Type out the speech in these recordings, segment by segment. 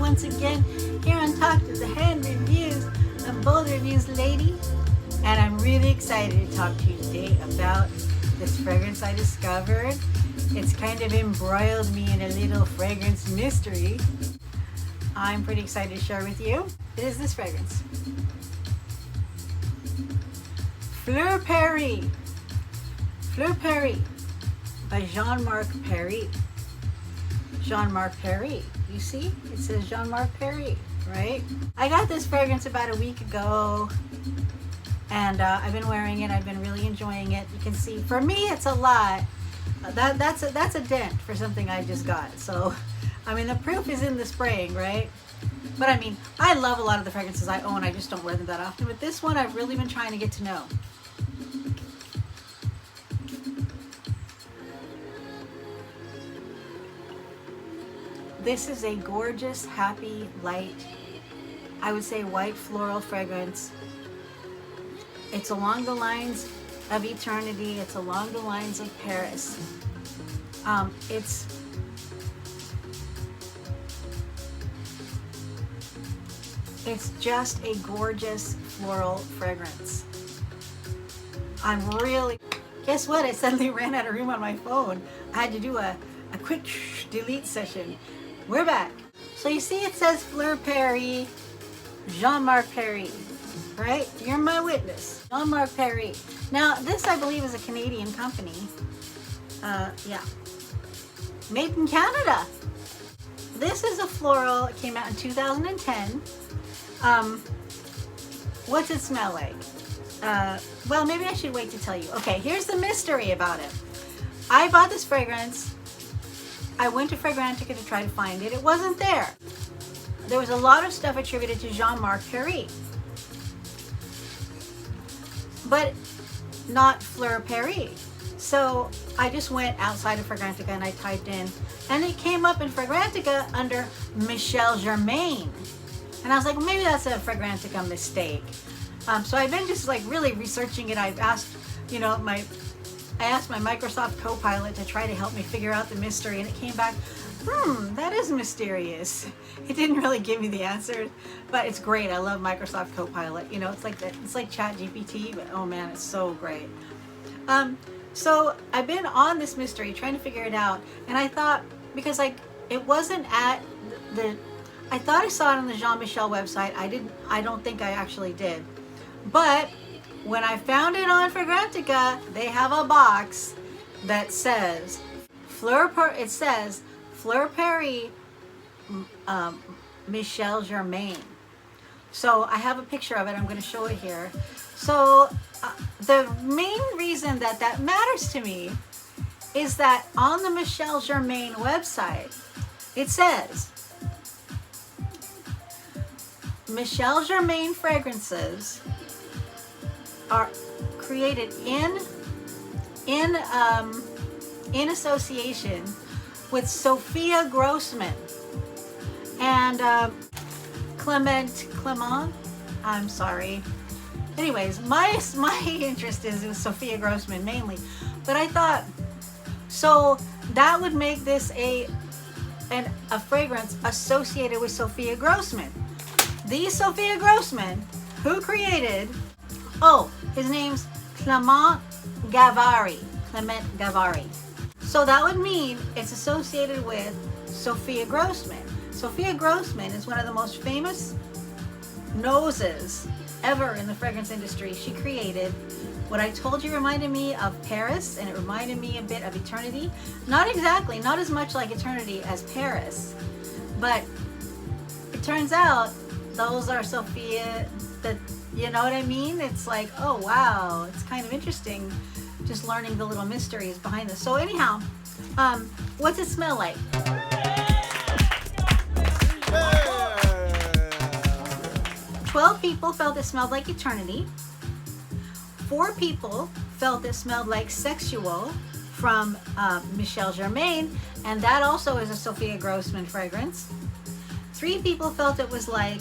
once again here on Talk to the Hand Reviews. I'm Bold Reviews Lady, and I'm really excited to talk to you today about this fragrance I discovered. It's kind of embroiled me in a little fragrance mystery. I'm pretty excited to share with you. It is this fragrance. Fleur Paris. Fleur Paris by Jean-Marc Paris. Jean-Marc Paris. You see? It says Jean-Marc Paris, right? I got this fragrance about a week ago, and I've been wearing it. I've been really enjoying it. You can see, for me, it's a lot. That's a dent for something I just got. So, I mean, the proof is in the spraying, right? But I mean, I love a lot of the fragrances I own. I just don't wear them that often. But this one, I've really been trying to get to know. This is a gorgeous, happy, light, I would say white floral fragrance. It's along the lines of eternity. It's along the lines of Paris. It's just a gorgeous floral fragrance. I'm really, guess what? I suddenly ran out of room on my phone. I had to do a quick delete session. We're back. So you see it says Fleur Paris, Jean-Marc Paris, right? You're my witness. Jean-Marc Paris. Now this I believe is a Canadian company. Yeah. Made in Canada. This is a floral. It came out in 2010. What's it smell like? Well, maybe I should wait to tell you. Okay, here's the mystery about it. I bought this fragrance. I went to Fragrantica to try to find it. It wasn't there. There was a lot of stuff attributed to Jean-Marc Paris, but not Fleur Paris. So I just went outside of Fragrantica and I typed in, and it came up in Fragrantica under Michel Germain. And I was like, well, maybe that's a Fragrantica mistake. So I've been just like really researching it. I've asked, you know, I asked my Microsoft Copilot to try to help me figure out the mystery, and it came back, that is mysterious. It didn't really give me the answer, but it's great. I love Microsoft Copilot. You know, it's like ChatGPT, but oh man, it's so great. So I've been on this mystery trying to figure it out, and I thought, because like it wasn't at I thought I saw it on the Jean Michel website. I don't think I actually did, but when I found it on Fragrantica, they have a box that says Fleur Paris, Michel Germain. So I have a picture of it. I'm going to show it here. So the main reason that matters to me is that on the Michel Germain website, it says Michel Germain fragrances are created in association with Sophia Grojsman and Clement. I'm sorry. Anyways, my interest is in Sophia Grojsman mainly, but I thought, so that would make this a fragrance associated with Sophia Grojsman. The Sophia Grojsman, who created, his name's Clement Gavari. So that would mean it's associated with Sophia Grojsman. Sophia Grojsman is one of the most famous noses ever in the fragrance industry. She created what I told you reminded me of Paris, and it reminded me a bit of Eternity. Not exactly, not as much like Eternity as Paris, but it turns out those are Sophia, you know what I mean? It's like, oh wow, it's kind of interesting just learning the little mysteries behind this. So anyhow, what's it smell like? 12 people felt it smelled like Eternity. 4 people felt it smelled like Sexual from Michel Germain, and that also is a Sophia Grojsman fragrance. 3 people felt it was like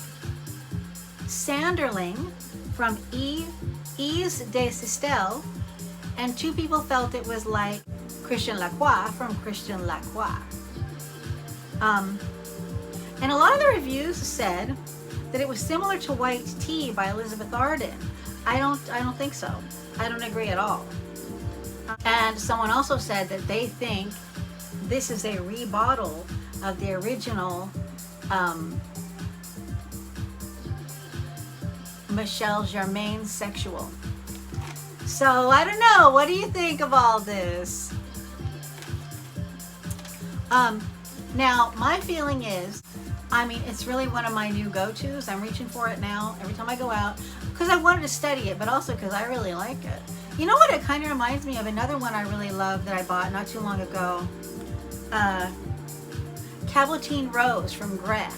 Sanderling from Yves de Sistelle, and 2 people felt it was like Christian Lacroix from Christian Lacroix. And a lot of the reviews said that it was similar to White Tea by Elizabeth Arden. I don't think so. I don't agree at all. And someone also said that they think this is a rebottle of the original Michel Germain Sexual. So I don't know. What do you think of all this? Now my feeling is, I mean, it's really one of my new go-tos. I'm reaching for it now every time I go out because I wanted to study it, but also because I really like it. You know what? It kind of reminds me of another one I really love that I bought not too long ago. Cabotine Rose from Gres.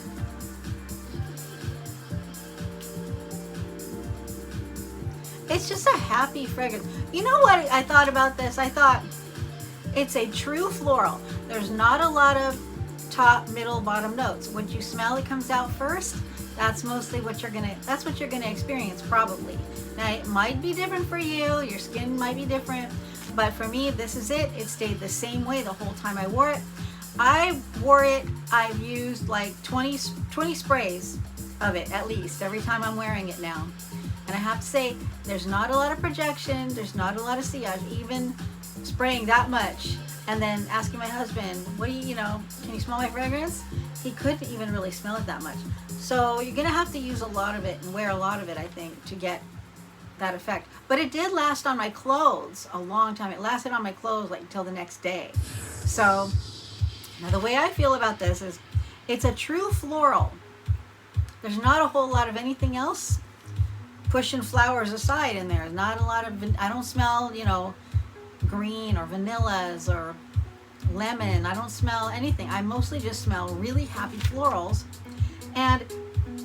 It's just a happy fragrance. You know what I thought about this? I thought it's a true floral. There's not a lot of top, middle, bottom notes. What you smell, it comes out first. That's mostly what you're gonna experience probably. Now it might be different for you, your skin might be different, but for me this is it. It stayed the same way the whole time I wore it. I've used like 20 sprays of it at least every time I'm wearing it now. And I have to say, there's not a lot of projection, there's not a lot of sillage, even spraying that much and then asking my husband, what do you know, can you smell my fragrance? He couldn't even really smell it that much. So you're gonna have to use a lot of it and wear a lot of it, I think, to get that effect. But it did last on my clothes a long time. It lasted on my clothes like until the next day. So now the way I feel about this is it's a true floral. There's not a whole lot of anything else pushing flowers aside in there. Not a lot of, I don't smell, you know, green or vanillas or lemon. I don't smell anything. I mostly just smell really happy florals. And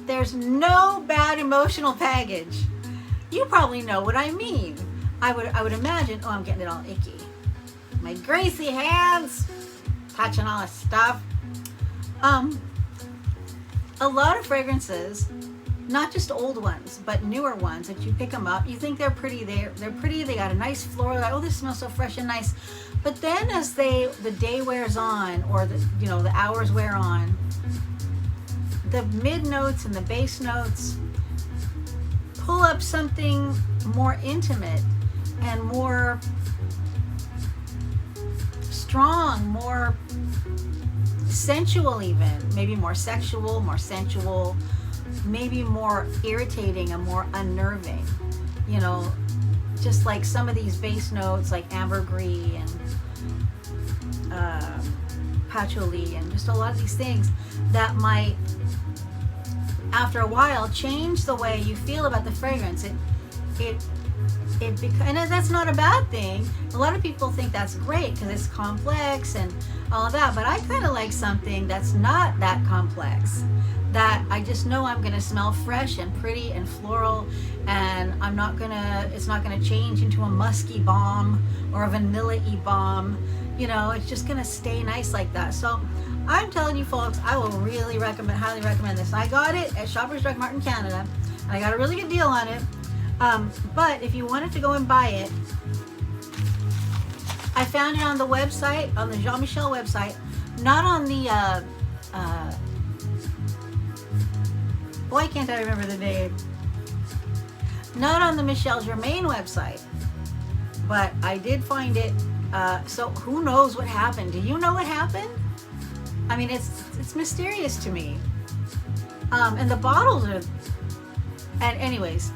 there's no bad emotional baggage. You probably know what I mean. I would imagine, oh, I'm getting it all icky. My greasy hands, touching all this stuff. A lot of fragrances, not just old ones, but newer ones that you pick them up, you think they're pretty, they're pretty, they got a nice floral, like, oh, this smells so fresh and nice. But then as the day wears on, or the hours wear on, the mid notes and the base notes pull up something more intimate and more strong, more sensual even, maybe more sexual, more sensual, maybe more irritating and more unnerving, you know, just like some of these base notes like ambergris and patchouli and just a lot of these things that might, after a while, change the way you feel about the fragrance. And that's not a bad thing. A lot of people think that's great because it's complex and all of that, but I kind of like something that's not that complex, that I just know I'm gonna smell fresh and pretty and floral, and it's not gonna change into a musky bomb or a vanilla-y bomb. You know, it's just gonna stay nice like that. So I'm telling you folks, I will really highly recommend this. I got it at Shoppers Drug Mart in Canada, and I got a really good deal on it. But if you wanted to go and buy it, I found it on the website, on the Jean Michel website, not on the, why can't I remember the name? Not on the Michel Germain website, but I did find it, so who knows what happened? Do you know what happened? I mean, it's mysterious to me. And the bottles are, and anyways,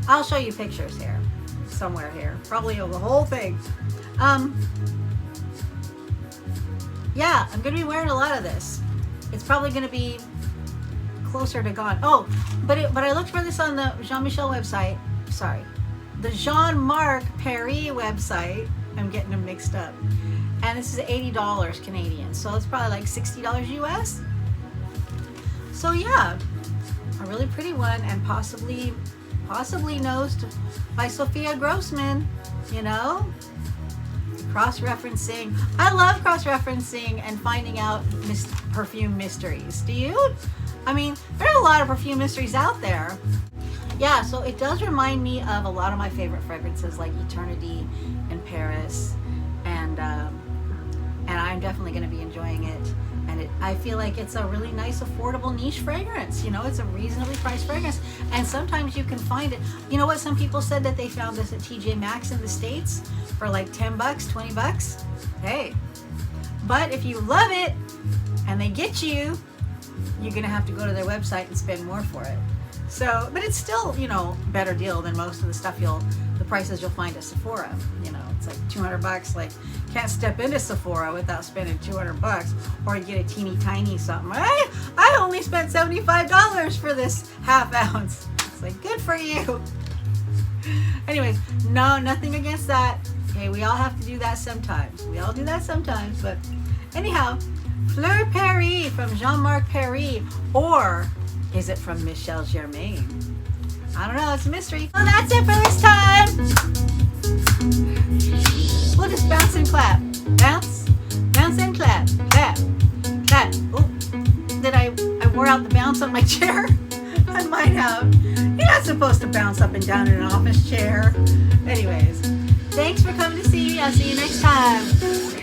I'll show you pictures here, somewhere here, probably of the whole thing. Yeah, I'm gonna be wearing a lot of this. It's probably gonna be closer to gone. Oh, but I looked for this on the Jean Michel website. Sorry, the Jean-Marc Paris website. I'm getting them mixed up. And this is $80 Canadian, so it's probably like $60 US. So yeah, a really pretty one, and possibly nosed by Sophia Grojsman. You know, cross-referencing. I love cross-referencing and finding out perfume mysteries. Do you? I mean, there are a lot of perfume mysteries out there. Yeah, so it does remind me of a lot of my favorite fragrances like Eternity and Paris, and I'm definitely going to be enjoying it. And I feel like it's a really nice, affordable niche fragrance. You know, it's a reasonably priced fragrance. And sometimes you can find it. You know what? Some people said that they found this at TJ Maxx in the States for like 10 bucks, 20 bucks. Hey. But if you love it and they get you, you're going to have to go to their website and spend more for it. So, but it's still, you know, better deal than most of the stuff the prices you'll find at Sephora. You know, it's like 200 bucks. Like, can't step into Sephora without spending 200 bucks, or you get a teeny tiny something. I only spent $75 for this half ounce. It's like, good for you. Anyways, no, nothing against that. Okay, we all have to do that sometimes. We all do that sometimes, but anyhow, Fleur Paris from Jean-Marc Paris, or is it from Michel Germain? I don't know, it's a mystery. Well, that's it for this time. We'll just bounce and clap. Bounce, bounce and clap. Clap, clap. Oh, did I wore out the bounce on my chair? I might have. You're not supposed to bounce up and down in an office chair. Anyways, thanks for coming to see me. I'll see you next time.